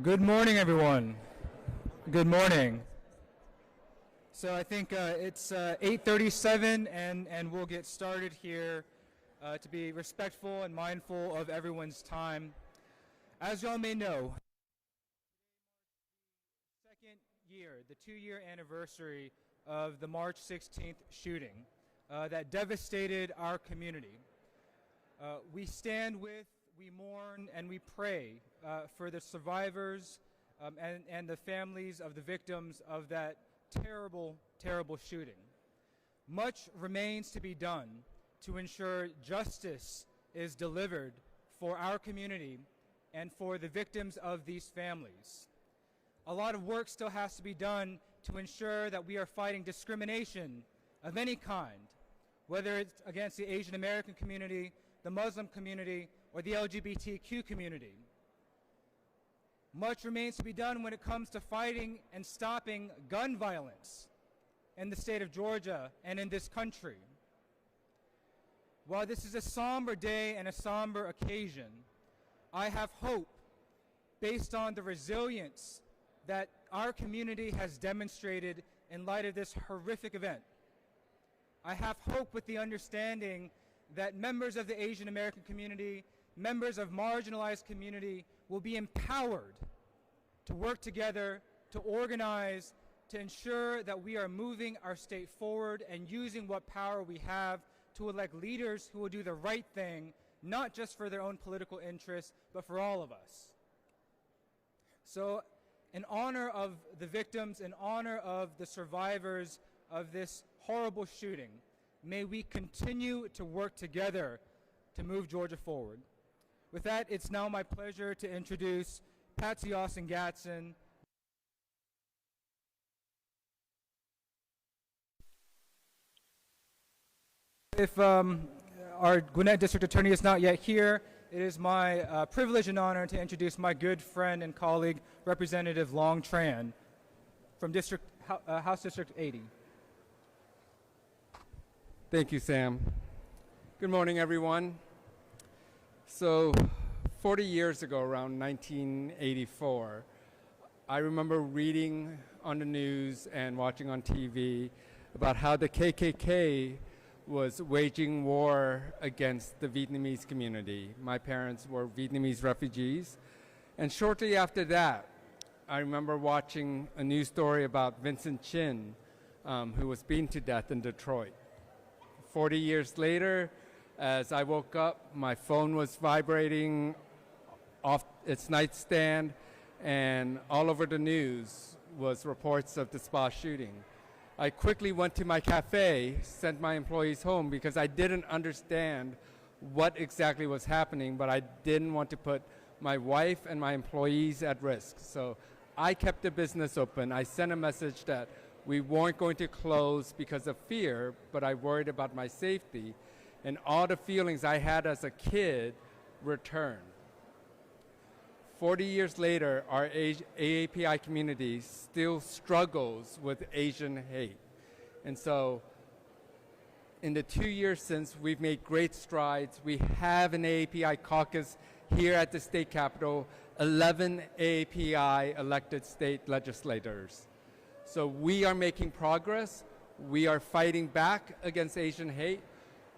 Good morning, everyone. Good morning. So I think it's 8:37, and we'll get started here to be respectful and mindful of everyone's time. As y'all may know, second year, the 2-year anniversary of the March 16th shooting that devastated our community. We stand with, we mourn, and we pray for the survivors and the families of the victims of that terrible, terrible shooting. Much remains to be done to ensure justice is delivered for our community and for the victims of these families. A lot of work still has to be done to ensure that we are fighting discrimination of any kind, whether it's against the Asian American community, the Muslim community, or the LGBTQ community. Much remains to be done when it comes to fighting and stopping gun violence in the state of Georgia and in this country. While this is a somber day and a somber occasion, I have hope based on the resilience that our community has demonstrated in light of this horrific event. I have hope with the understanding that members of the Asian American community, members of marginalized community will be empowered to work together, to organize, to ensure that we are moving our state forward and using what power we have to elect leaders who will do the right thing, not just for their own political interests, but for all of us. So in honor of the victims, in honor of the survivors of this horrible shooting, may we continue to work together to move Georgia forward. With that, it's now my pleasure to introduce Patsy Austin-Gatson. If our Gwinnett District Attorney is not yet here, it is my privilege and honor to introduce my good friend and colleague, Representative Long Tran, from House District 80. Thank you, Sam. Good morning, everyone. So 40 years ago, around 1984, I remember reading on the news and watching on TV about how the KKK was waging war against the Vietnamese community. My parents were Vietnamese refugees. And shortly after that, I remember watching a news story about Vincent Chin, who was beaten to death in Detroit. 40 years later, as I woke up, my phone was vibrating off its nightstand, and all over the news was reports of the spa shooting. I quickly went to my cafe, sent my employees home because I didn't understand what exactly was happening, but I didn't want to put my wife and my employees at risk. So I kept the business open. I sent a message that we weren't going to close because of fear, but I worried about my safety. And all the feelings I had as a kid returned. 40 years later, our AAPI community still struggles with Asian hate. And so in the 2 years since, we've made great strides. We have an AAPI caucus here at the state capitol, 11 AAPI elected state legislators. So we are making progress. We are fighting back against Asian hate.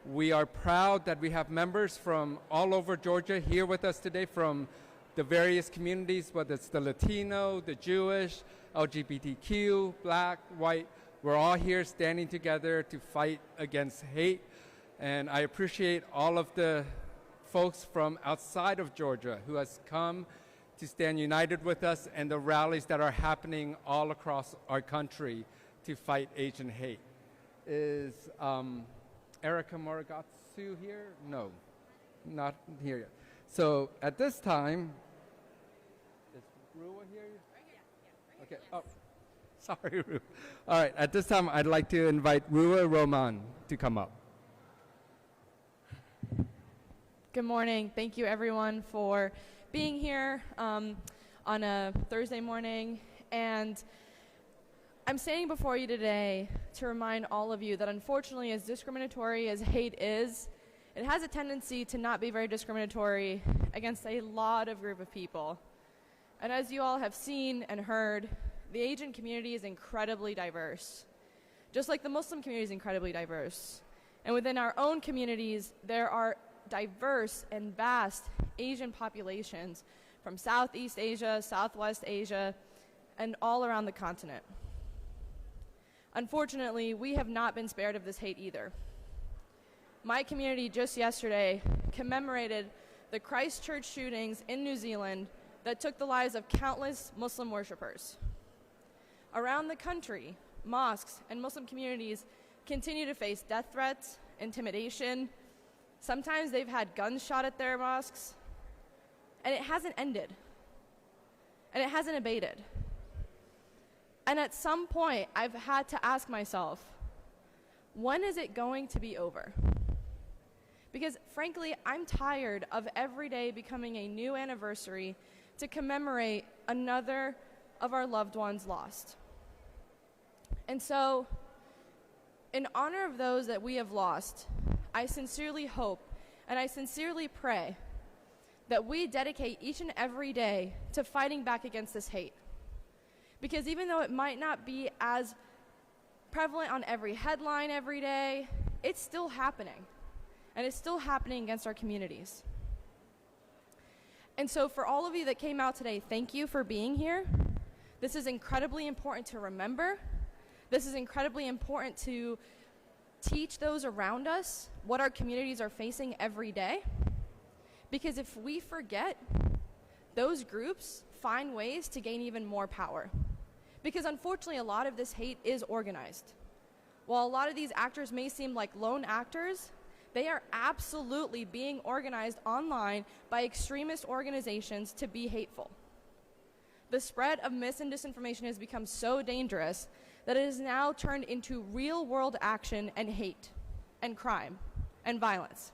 We are proud that we have members from all over Georgia here with us today from the various communities, whether it's the Latino, the Jewish, LGBTQ, Black, white. We're all here standing together to fight against hate. And I appreciate all of the folks from outside of Georgia who has come to stand united with us and the rallies that are happening all across our country to fight Asian hate. Is Erica Morigatsu here? No, not here yet. So at this time, is Rua here? Right here, yeah. Right here, okay, yes. Oh, sorry, Rua. All right, at this time, I'd like to invite Rua Roman to come up. Good morning. Thank you, everyone, for being here on a Thursday morning. And I'm standing before you today to remind all of you that unfortunately, as discriminatory as hate is, it has a tendency to not be very discriminatory against a lot of group of people. And as you all have seen and heard, the Asian community is incredibly diverse, just like the Muslim community is incredibly diverse. And within our own communities, there are diverse and vast Asian populations from Southeast Asia, Southwest Asia, and all around the continent. Unfortunately, we have not been spared of this hate either. My community just yesterday commemorated the Christchurch shootings in New Zealand that took the lives of countless Muslim worshipers. Around the country, mosques and Muslim communities continue to face death threats, intimidation. Sometimes they've had guns shot at their mosques, and it hasn't ended, and it hasn't abated. And at some point, I've had to ask myself, when is it going to be over? Because frankly, I'm tired of every day becoming a new anniversary to commemorate another of our loved ones lost. And so, in honor of those that we have lost, I sincerely hope and I sincerely pray that we dedicate each and every day to fighting back against this hate. Because even though it might not be as prevalent on every headline every day, it's still happening. And it's still happening against our communities. And so for all of you that came out today, thank you for being here. This is incredibly important to remember. This is incredibly important to teach those around us what our communities are facing every day. Because if we forget, those groups find ways to gain even more power. Because unfortunately, a lot of this hate is organized. While a lot of these actors may seem like lone actors, they are absolutely being organized online by extremist organizations to be hateful. The spread of mis and disinformation has become so dangerous that it has now turned into real-world action and hate and crime and violence.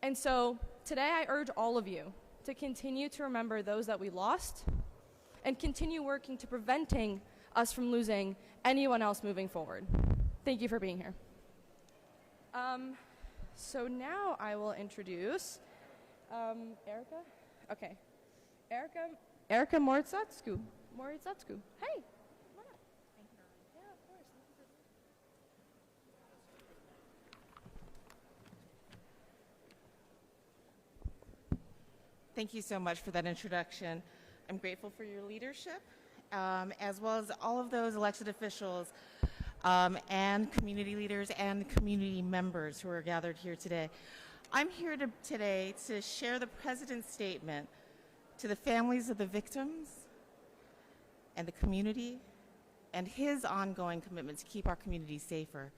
And so today I urge all of you to continue to remember those that we lost and continue working to preventing us from losing anyone else moving forward. Thank you for being here. So now I will introduce Erica. Okay. Erica Moritzatsku. Hey. Come on up. Thank you. Yeah, of course. Thank you so much for that introduction. I'm grateful for your leadership, as well as all of those elected officials and community leaders and community members who are gathered here today. I'm here today to share the President's statement to the families of the victims and the community and his ongoing commitment to keep our community safer.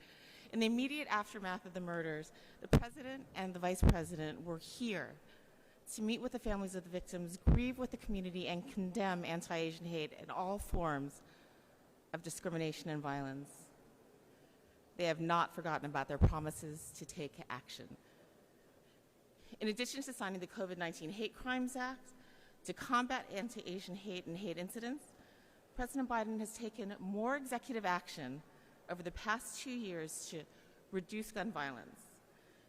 In the immediate aftermath of the murders, the President and the Vice President were here to meet with the families of the victims, grieve with the community, and condemn anti-Asian hate and all forms of discrimination and violence. They have not forgotten about their promises to take action. In addition to signing the COVID-19 Hate Crimes Act to combat anti-Asian hate and hate incidents, President Biden has taken more executive action over the past 2 years to reduce gun violence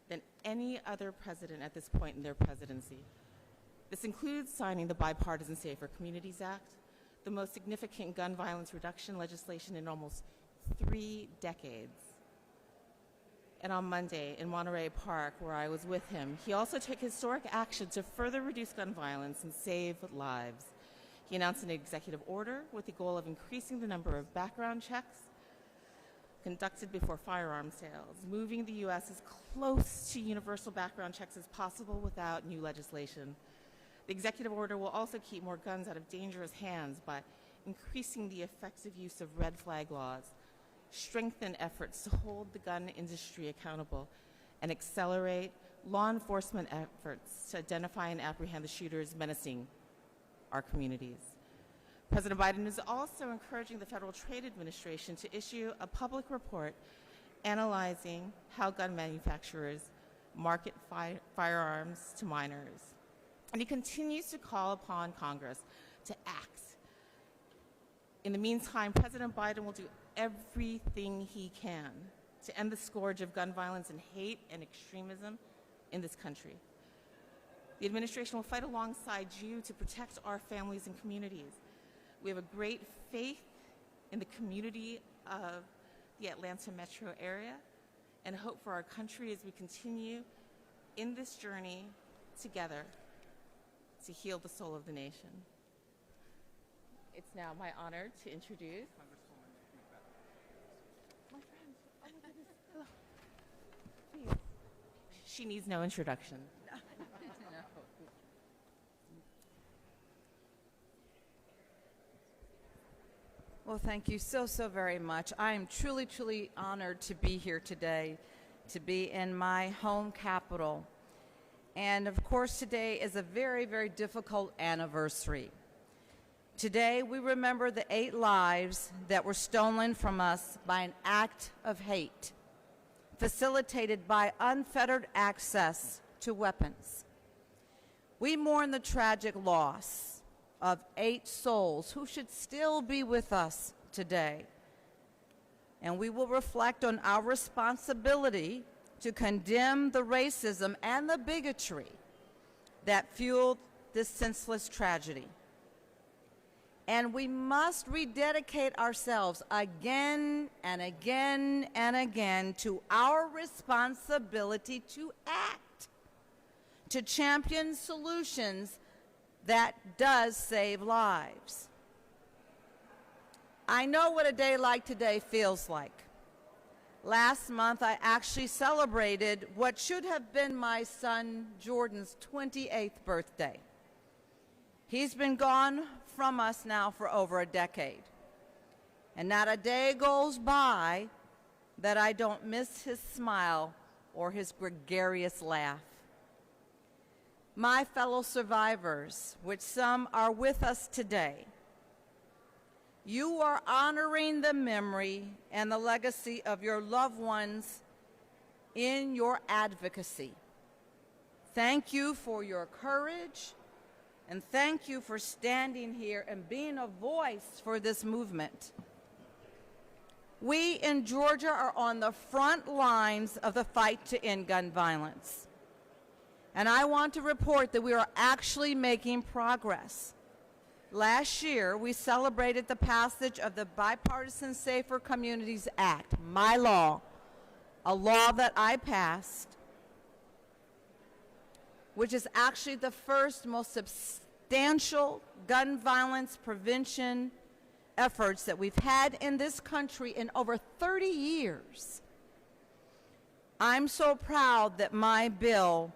than any other president at this point in their presidency. This includes signing the Bipartisan Safer Communities Act, the most significant gun violence reduction legislation in almost 3 decades. And on Monday in Monterey Park, where I was with him, he also took historic action to further reduce gun violence and save lives. He announced an executive order with the goal of increasing the number of background checks conducted before firearm sales, moving the U.S. as close to universal background checks as possible without new legislation. The executive order will also keep more guns out of dangerous hands by increasing the effective use of red flag laws, strengthen efforts to hold the gun industry accountable, and accelerate law enforcement efforts to identify and apprehend the shooters menacing our communities. President Biden is also encouraging the Federal Trade Administration to issue a public report analyzing how gun manufacturers market firearms to minors. And he continues to call upon Congress to act. In the meantime, President Biden will do everything he can to end the scourge of gun violence and hate and extremism in this country. The administration will fight alongside you to protect our families and communities. We have a great faith in the community of the Atlanta metro area and hope for our country as we continue in this journey together to heal the soul of the nation. It's now my honor to introduce my friend. Oh my goodness. Hello. Please. She needs no introduction. Well, thank you so very much. I am truly honored to be here today, to be in my home capital. And of course, today is a very difficult anniversary. Today, we remember the 8 lives that were stolen from us by an act of hate, facilitated by unfettered access to weapons. We mourn the tragic loss of 8 souls who should still be with us today. And we will reflect on our responsibility to condemn the racism and the bigotry that fueled this senseless tragedy. And we must rededicate ourselves again and again and again to our responsibility to act, to champion solutions that does save lives. I know what a day like today feels like. Last month, I actually celebrated what should have been my son Jordan's 28th birthday. He's been gone from us now for over a decade. And not a day goes by that I don't miss his smile or his gregarious laugh. My fellow survivors, which some are with us today, you are honoring the memory and the legacy of your loved ones in your advocacy. Thank you for your courage, and thank you for standing here and being a voice for this movement. We in Georgia are on the front lines of the fight to end gun violence. And I want to report that we are actually making progress. Last year, we celebrated the passage of the Bipartisan Safer Communities Act, my law, a law that I passed, which is actually the first most substantial gun violence prevention efforts that we've had in this country in over 30 years. I'm so proud that my bill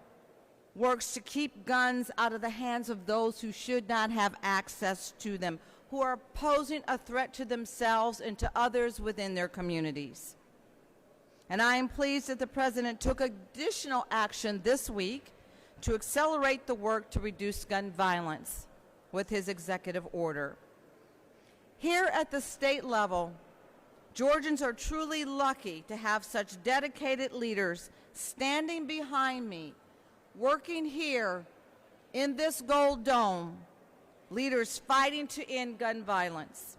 works to keep guns out of the hands of those who should not have access to them, who are posing a threat to themselves and to others within their communities. And I am pleased that the President took additional action this week to accelerate the work to reduce gun violence with his executive order. Here at the state level, Georgians are truly lucky to have such dedicated leaders standing behind me, working here in this gold dome, leaders fighting to end gun violence.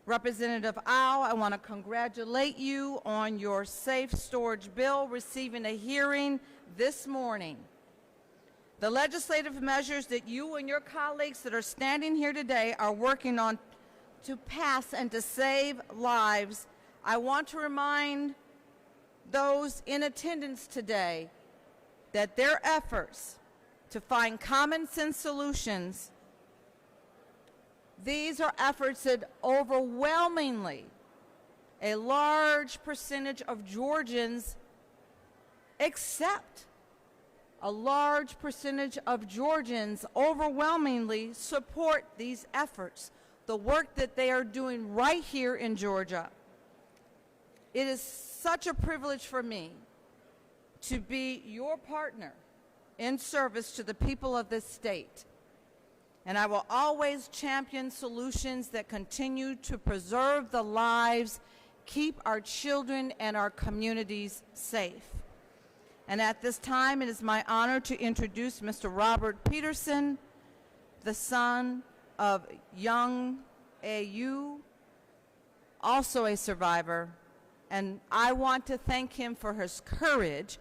Representative Au, I want to congratulate you on your safe storage bill receiving a hearing this morning. The legislative measures that you and your colleagues that are standing here today are working on to pass and to save lives, I want to remind those in attendance today that their efforts to find common sense solutions, these are efforts that overwhelmingly a large percentage of Georgians accept. A large percentage of Georgians overwhelmingly support these efforts, the work that they are doing right here in Georgia. It is such a privilege for me to be your partner in service to the people of this state. And I will always champion solutions that continue to preserve the lives, keep our children and our communities safe. And at this time, it is my honor to introduce Mr. Robert Peterson, the son of young A.U., also a survivor. And I want to thank him for his courage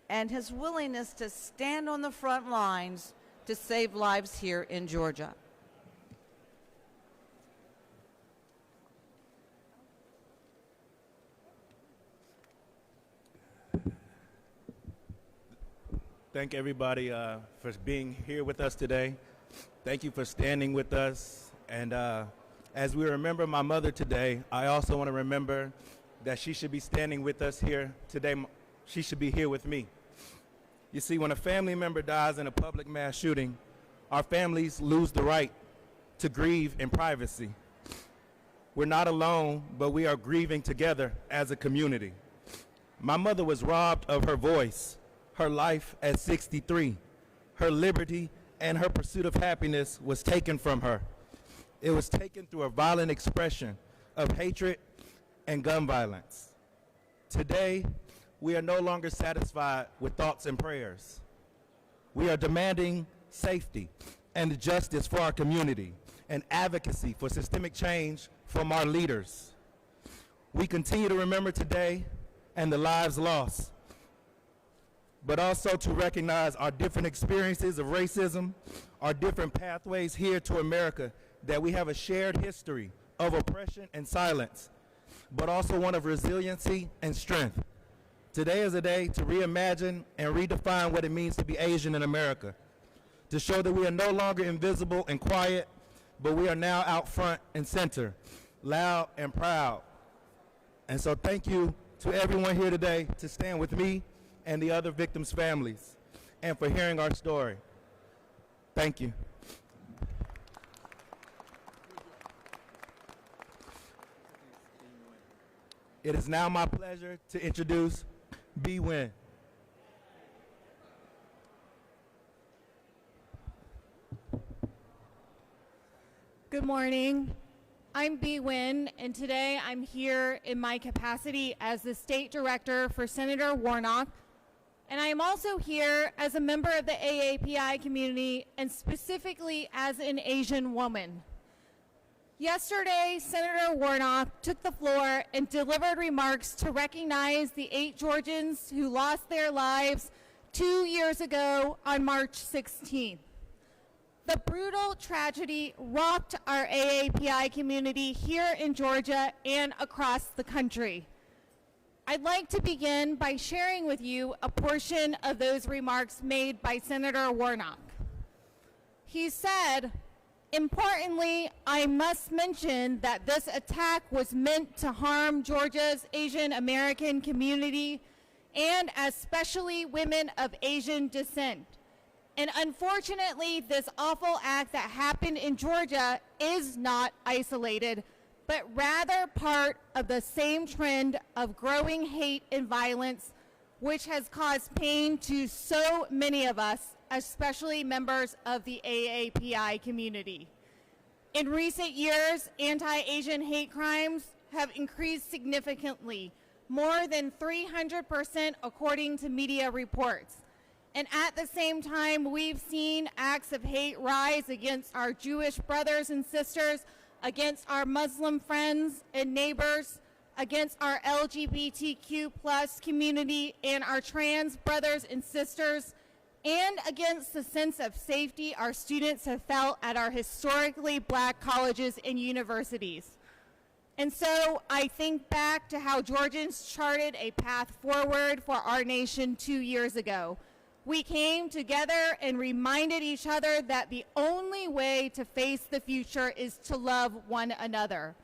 and his willingness to stand on the front lines to save lives here in Georgia. Thank everybody for being here with us today. Thank you for standing with us. And as we remember my mother today, I also want to remember that she should be standing with us here today. She should be here with me. You see, when a family member dies in a public mass shooting, our families lose the right to grieve in privacy. We're not alone, but we are grieving together as a community. My mother was robbed of her voice, her life at 63. Her liberty and her pursuit of happiness was taken from her. It was taken through a violent expression of hatred and gun violence. Today, we are no longer satisfied with thoughts and prayers. We are demanding safety and justice for our community and advocacy for systemic change from our leaders. We continue to remember today and the lives lost, but also to recognize our different experiences of racism, our different pathways here to America, that we have a shared history of oppression and silence, but also one of resiliency and strength. Today is a day to reimagine and redefine what it means to be Asian in America, to show that we are no longer invisible and quiet, but we are now out front and center, loud and proud. And so thank you to everyone here today to stand with me and the other victims' families, and for hearing our story. Thank you. It is now my pleasure to introduce B. Wynn. Good morning. I'm B. Wynn, and today I'm here in my capacity as the State Director for Senator Warnock. And I am also here as a member of the AAPI community, and specifically as an Asian woman. Yesterday, Senator Warnock took the floor and delivered remarks to recognize the 8 Georgians who lost their lives 2 years ago on March 16th. The brutal tragedy rocked our AAPI community here in Georgia and across the country. I'd like to begin by sharing with you a portion of those remarks made by Senator Warnock. He said, "Importantly, I must mention that this attack was meant to harm Georgia's Asian American community and especially women of Asian descent. And unfortunately, this awful act that happened in Georgia is not isolated, but rather part of the same trend of growing hate and violence, which has caused pain to so many of us, especially members of the AAPI community. In recent years, anti-Asian hate crimes have increased significantly, more than 300% according to media reports. And at the same time, we've seen acts of hate rise against our Jewish brothers and sisters, against our Muslim friends and neighbors, against our LGBTQ+ community and our trans brothers and sisters, and against the sense of safety our students have felt at our historically Black colleges and universities. And so I think back to how Georgians charted a path forward for our nation 2 years ago. We came together and reminded each other that the only way to face the future is to love one another,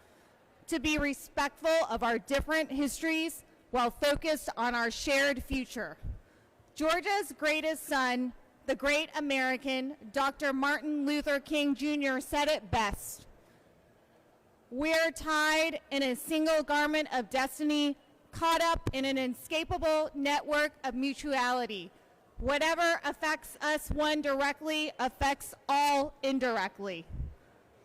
to be respectful of our different histories while focused on our shared future. Georgia's greatest son, the great American, Dr. Martin Luther King Jr. said it best. "We're tied in a single garment of destiny, caught up in an inescapable network of mutuality. Whatever affects us one directly affects all indirectly."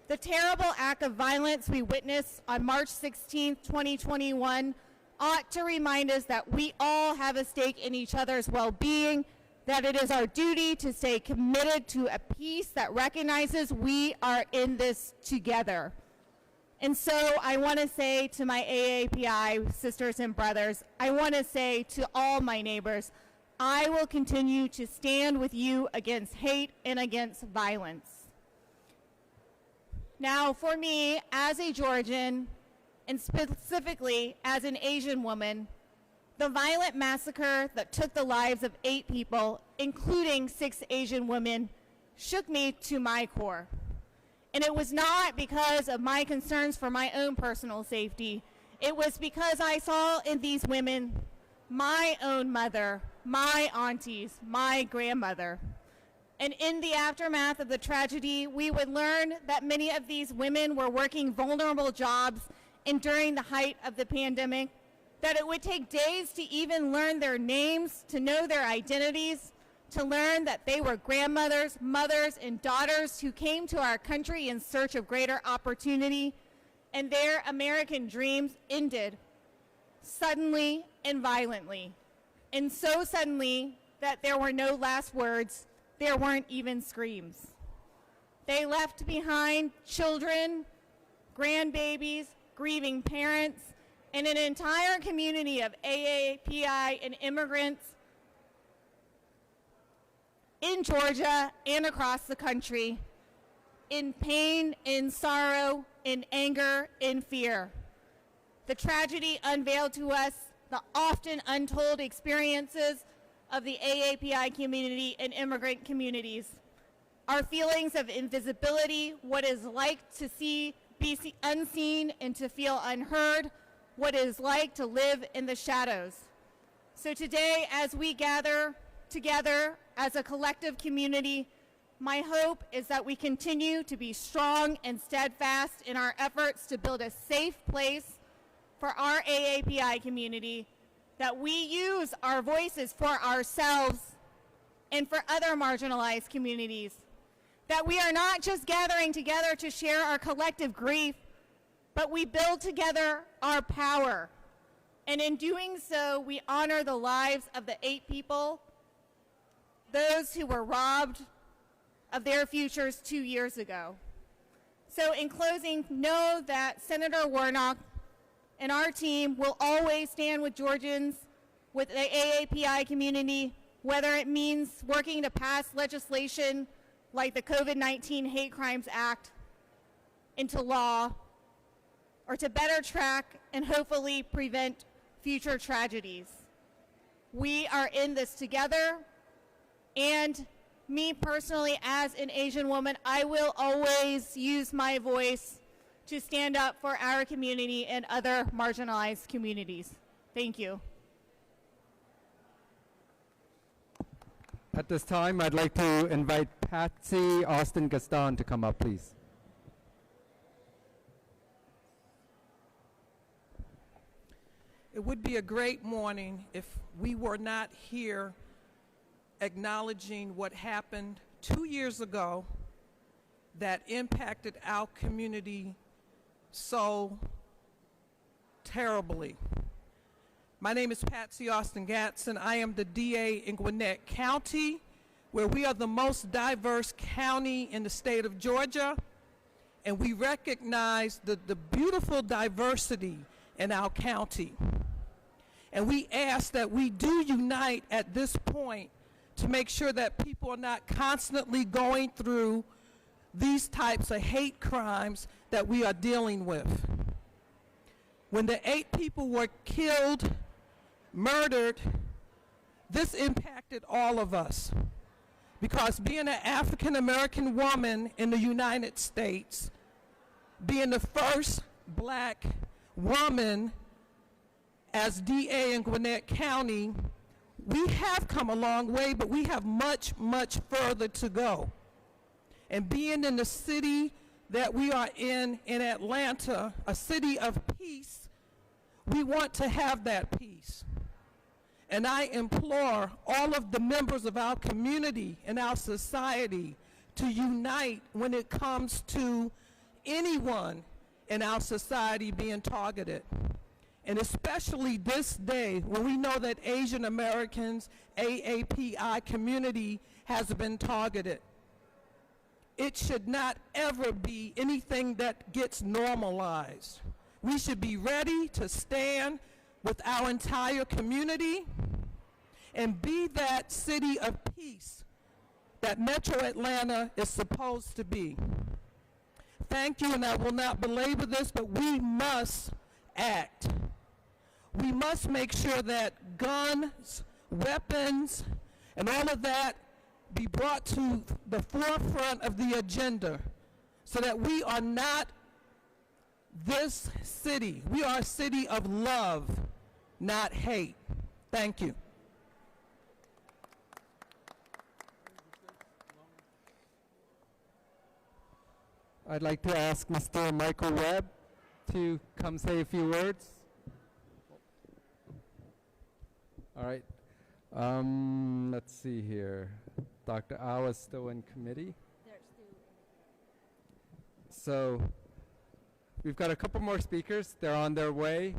The terrible act of violence we witnessed on March 16, 2021 ought to remind us that we all have a stake in each other's well-being, that it is our duty to stay committed to a peace that recognizes we are in this together. And so I want to say to my AAPI sisters and brothers, I want to say to all my neighbors, I will continue to stand with you against hate and against violence. Now, for me, as a Georgian, and specifically as an Asian woman, the violent massacre that took the lives of 8 people, including 6 Asian women, shook me to my core. And it was not because of my concerns for my own personal safety. It was because I saw in these women my own mother, my aunties, my grandmother. And in the aftermath of the tragedy, we would learn that many of these women were working vulnerable jobs, and during the height of the pandemic, that it would take days to even learn their names, to know their identities, to learn that they were grandmothers, mothers, and daughters who came to our country in search of greater opportunity, and their American dreams ended suddenly and violently. And so suddenly that there were no last words, there weren't even screams. They left behind children, grandbabies, grieving parents, and an entire community of AAPI and immigrants in Georgia and across the country in pain, in sorrow, in anger, in fear. The tragedy unveiled to us the often untold experiences of the AAPI community and immigrant communities. Our feelings of invisibility, what it's like to be unseen and to feel unheard, what it is like to live in the shadows. So today, as we gather together as a collective community, my hope is that we continue to be strong and steadfast in our efforts to build a safe place for our AAPI community, that we use our voices for ourselves and for other marginalized communities, that we are not just gathering together to share our collective grief, but we build together our power. And in doing so, we honor the lives of the 8 people, those who were robbed of their futures 2 years ago. So in closing, know that Senator Warnock and our team will always stand with Georgians, with the AAPI community, whether it means working to pass legislation like the COVID-19 Hate Crimes Act into law, or to better track and hopefully prevent future tragedies. We are in this together, and me personally, as an Asian woman, I will always use my voice to stand up for our community and other marginalized communities. Thank you. At this time, I'd like to invite Patsy Austin Gaston to come up, please. It would be a great morning if we were not here acknowledging what happened 2 years ago that impacted our community so terribly. My name is Patsy Austin Gatson. I am the DA in Gwinnett County, where we are the most diverse county in the state of Georgia, and we recognize the beautiful diversity in our county. And we ask that we do unite at this point to make sure that people are not constantly going through these types of hate crimes that we are dealing with. When the 8 people were killed, murdered, this impacted all of us. Because being an African American woman in the United States, being the first black woman as DA in Gwinnett County, we have come a long way, but we have much, much further to go. And being in the city that we are in Atlanta, a city of peace, we want to have that peace. And I implore all of the members of our community and our society to unite when it comes to anyone in our society being targeted. And especially this day when we know that Asian Americans, AAPI community has been targeted. It should not ever be anything that gets normalized. We should be ready to stand with our entire community and be that city of peace that Metro Atlanta is supposed to be. Thank you, and I will not belabor this, but we must act. We must make sure that guns, weapons, and all of that be brought to the forefront of the agenda so that we are not this city. We are a city of love, not hate. Thank you. I'd like to ask Mr. Michael Webb to come say a few words. All right. Let's see here. Dr. Au is still in committee. So we've got a couple more speakers. They're on their way.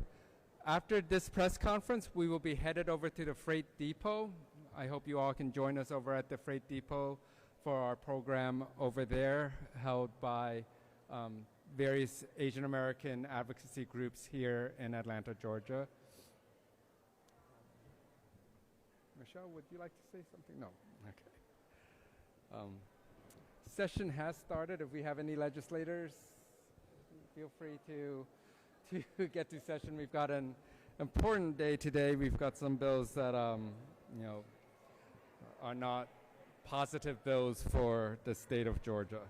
After this press conference, we will be headed over to the Freight Depot. I hope you all can join us over at the Freight Depot for our program over there, held by various Asian American advocacy groups here in Atlanta, Georgia. Michelle, would you like to say something? No. Okay. Session has started. If we have any legislators, feel free to get to session. We've got an important day today. We've got some bills that are not positive bills for the state of Georgia.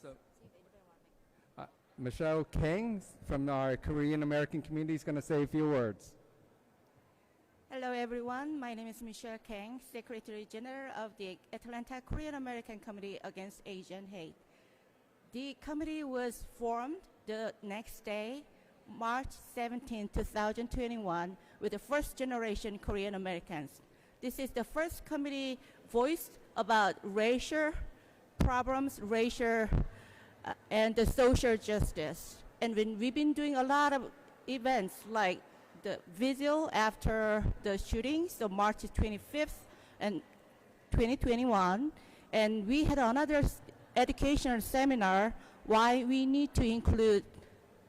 So, Michelle Kang from our Korean American community is going to say a few words. Hello everyone, my name is Michelle Kang, Secretary General of the Atlanta Korean American Committee Against Asian Hate. The committee was formed the next day, March 17, 2021, with the first generation Korean Americans. This is the first committee voiced about racial problems, and the social justice. And we've been doing a lot of events like the vigil after the shooting, so March 25th and 2021. And we had another educational seminar why we need to include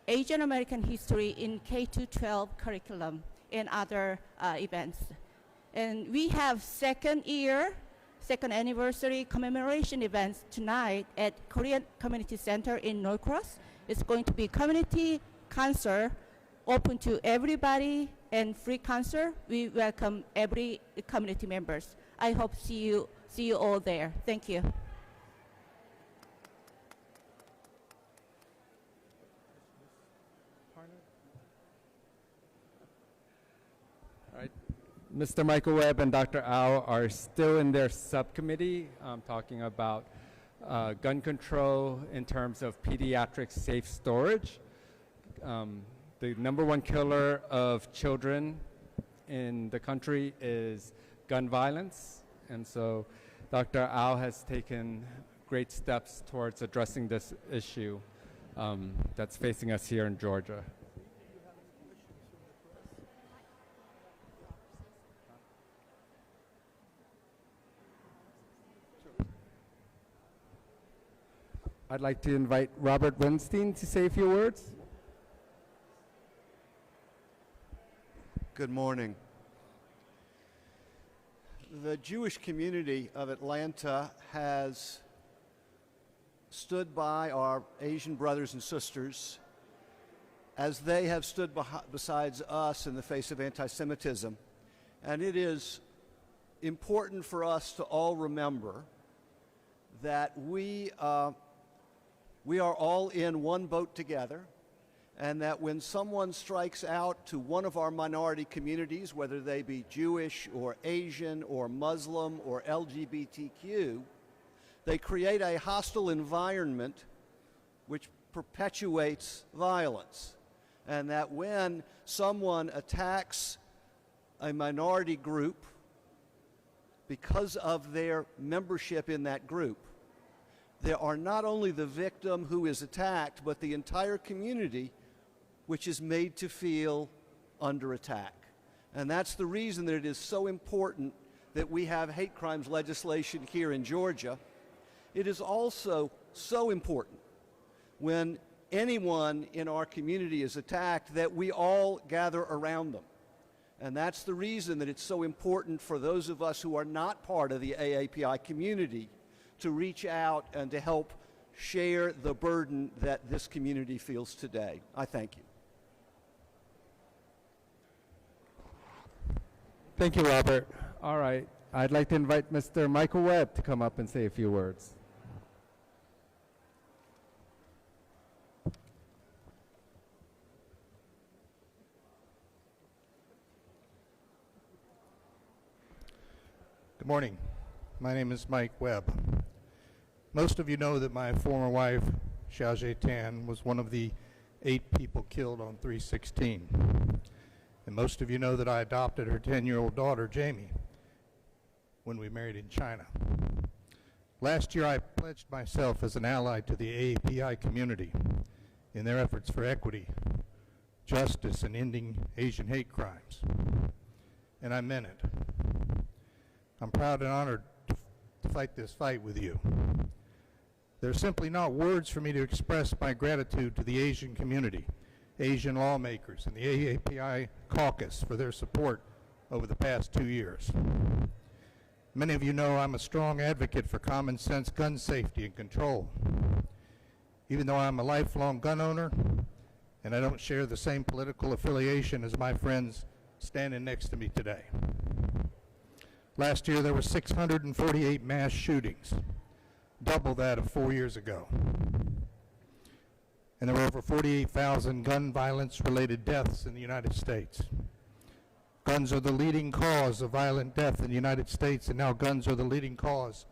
Asian American history in K-12 curriculum and other events. And we have second anniversary commemoration events tonight at Korean Community Center in Norcross. It's going to be community concert, open to everybody and free concert. We welcome every community members. I hope see you all there. Thank you. All right. Mr. Michael Webb and Dr. Au are still in their subcommittee talking about gun control in terms of pediatric safe storage. The number one killer of children in the country is gun violence. And so Dr. Au has taken great steps towards addressing this issue that's facing us here in Georgia. I'd like to invite Robert Winstein to say a few words. Good morning. The Jewish community of Atlanta has stood by our Asian brothers and sisters as they have stood besides us in the face of anti-Semitism. And it is important for us to all remember that we are all in one boat together, and that when someone strikes out to one of our minority communities, whether they be Jewish or Asian or Muslim or LGBTQ, they create a hostile environment which perpetuates violence. And that when someone attacks a minority group because of their membership in that group, there are not only the victim who is attacked, but the entire community which is made to feel under attack. And that's the reason that it is so important that we have hate crimes legislation here in Georgia. It is also so important when anyone in our community is attacked, that we all gather around them. And that's the reason that it's so important for those of us who are not part of the AAPI community to reach out and to help share the burden that this community feels today. I thank you. Thank you, Robert. All right. I'd like to invite Mr. Michael Webb to come up and say a few words. Good morning. My name is Mike Webb. Most of you know that my former wife, Xiaojie Tan, was one of the 8 people killed on 3/16. And most of you know that I adopted her 10-year-old daughter, Jamie, when we married in China. Last year, I pledged myself as an ally to the AAPI community in their efforts for equity, justice, and ending Asian hate crimes. And I meant it. I'm proud and honored to fight this fight with you. There are simply not words for me to express my gratitude to the Asian community, Asian lawmakers, and the AAPI caucus for their support over the past 2 years. Many of you know I'm a strong advocate for common sense gun safety and control. Even though I'm a lifelong gun owner and I don't share the same political affiliation as my friends standing next to me today. Last year there were 648 mass shootings, double that of 4 years ago. And there were over 48,000 gun violence-related deaths in the United States. Guns are the leading cause of violent death in the United States, and now guns are the leading cause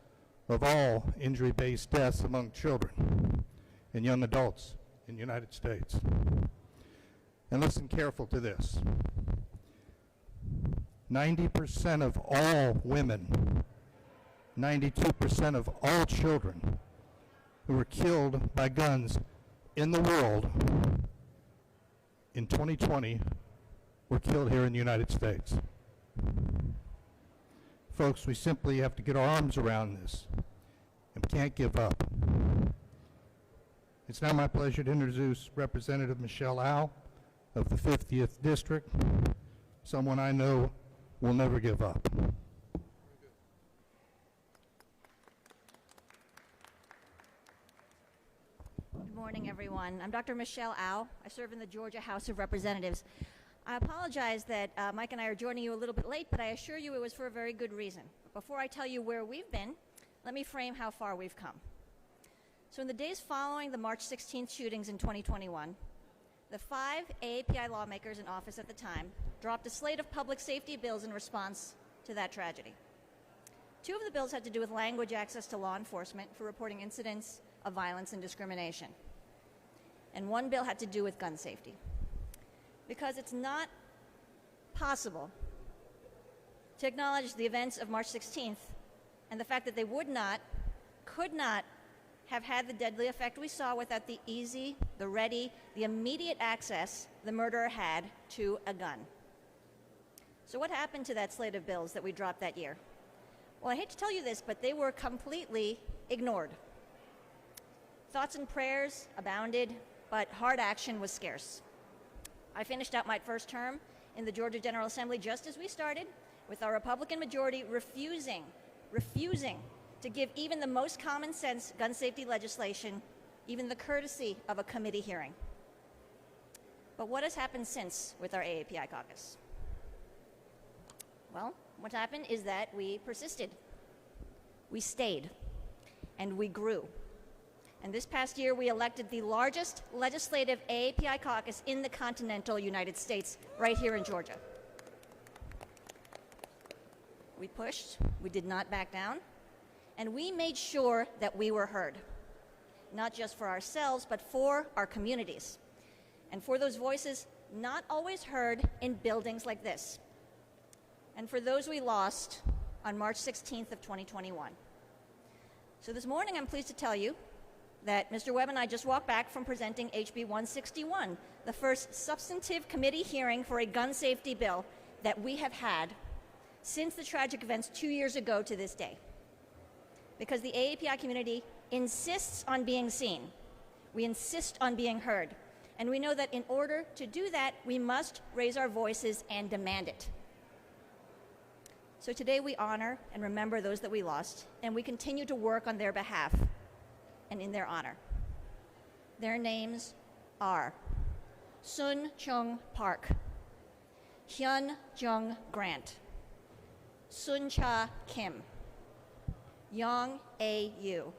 of all injury-based deaths among children and young adults in the United States. And listen careful to this. 90% of all women, 92% of all children who were killed by guns in the world in 2020 were killed here in the United States. Folks, we simply have to get our arms around this, and we can't give up. It's now my pleasure to introduce Representative Michelle Au of the 50th District, someone I know will never give up. Good morning, everyone. I'm Dr. Michelle Au. I serve in the Georgia House of Representatives. I apologize that Mike and I are joining you a little bit late, but I assure you it was for a very good reason. Before I tell you where we've been, let me frame how far we've come. So in the days following the March 16th shootings in 2021, the 5 AAPI lawmakers in office at the time dropped a slate of public safety bills in response to that tragedy. 2 of the bills had to do with language access to law enforcement for reporting incidents of violence and discrimination. And 1 bill had to do with gun safety. Because it's not possible to acknowledge the events of March 16th and the fact that they could not have had the deadly effect we saw without the easy, the ready, the immediate access the murderer had to a gun. So what happened to that slate of bills that we dropped that year? Well, I hate to tell you this, but they were completely ignored. Thoughts and prayers abounded, but hard action was scarce. I finished out my first term in the Georgia General Assembly just as we started, with our Republican majority refusing to give even the most common sense gun safety legislation even the courtesy of a committee hearing. But what has happened since with our AAPI caucus? Well, what happened is that we persisted, we stayed, and we grew. And this past year, we elected the largest legislative AAPI caucus in the continental United States, right here in Georgia. We pushed, we did not back down, and we made sure that we were heard, not just for ourselves, but for our communities, and for those voices not always heard in buildings like this, and for those we lost on March 16th of 2021. So this morning, I'm pleased to tell you that Mr. Webb and I just walked back from presenting HB 161, the first substantive committee hearing for a gun safety bill that we have had since the tragic events 2 years ago to this day. Because the AAPI community insists on being seen. We insist on being heard. And we know that in order to do that, we must raise our voices and demand it. So today we honor and remember those that we lost, and we continue to work on their behalf and in their honor. Their names are Sun Chung Park, Hyun Jung Grant, Sun Cha Kim, Yong A Yu,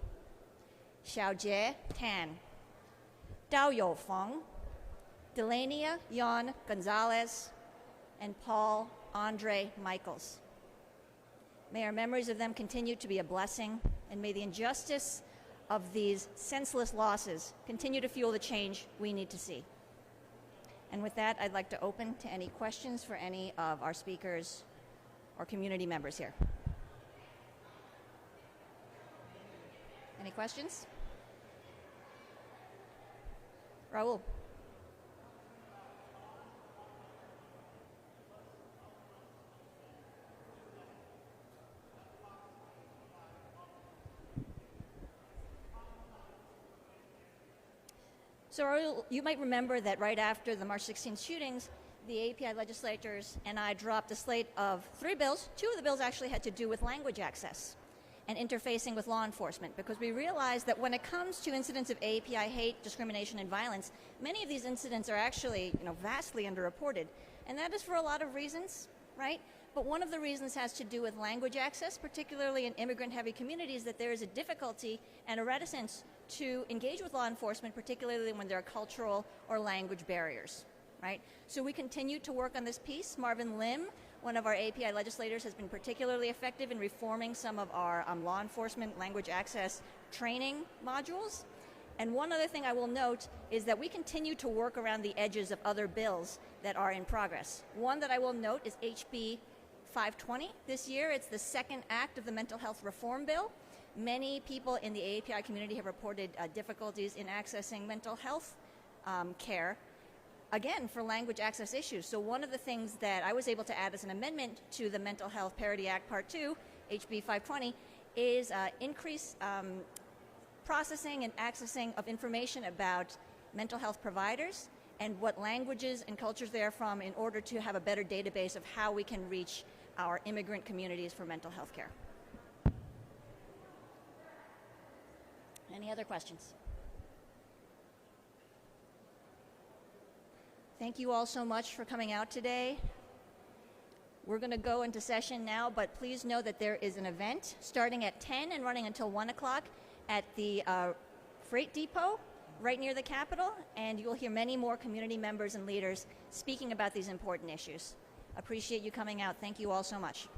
Xiaojie Tan, Dao Youfeng, Delania Yon Gonzalez, and Paul Andre Michaels. May our memories of them continue to be a blessing, and may the injustice of these senseless losses continue to fuel the change we need to see. And with that, I'd like to open to any questions for any of our speakers or community members here. Any questions? Raul. So you might remember that right after the March 16th shootings, the AAPI legislators and I dropped a slate of 3 bills. 2 of the bills actually had to do with language access and interfacing with law enforcement, because we realized that when it comes to incidents of AAPI hate, discrimination, and violence, many of these incidents are actually, vastly underreported. And that is for a lot of reasons, right? But one of the reasons has to do with language access, particularly in immigrant-heavy communities, that there is a difficulty and a reticence to engage with law enforcement, particularly when there are cultural or language barriers, right? So we continue to work on this piece. Marvin Lim, one of our API legislators, has been particularly effective in reforming some of our law enforcement language access training modules. And one other thing I will note is that we continue to work around the edges of other bills that are in progress. One that I will note is HB 520. This year, it's the second act of the mental health reform bill. Many people in the AAPI community have reported difficulties in accessing mental health care, again, for language access issues. So one of the things that I was able to add as an amendment to the Mental Health Parity Act Part 2, HB 520, is increased processing and accessing of information about mental health providers and what languages and cultures they are from, in order to have a better database of how we can reach our immigrant communities for mental health care. Any other questions? Thank you all so much for coming out today. We're going to go into session now, but please know that there is an event starting at 10 and running until 1 o'clock at the Freight Depot right near the Capitol, and you'll hear many more community members and leaders speaking about these important issues. Appreciate you coming out. Thank you all so much.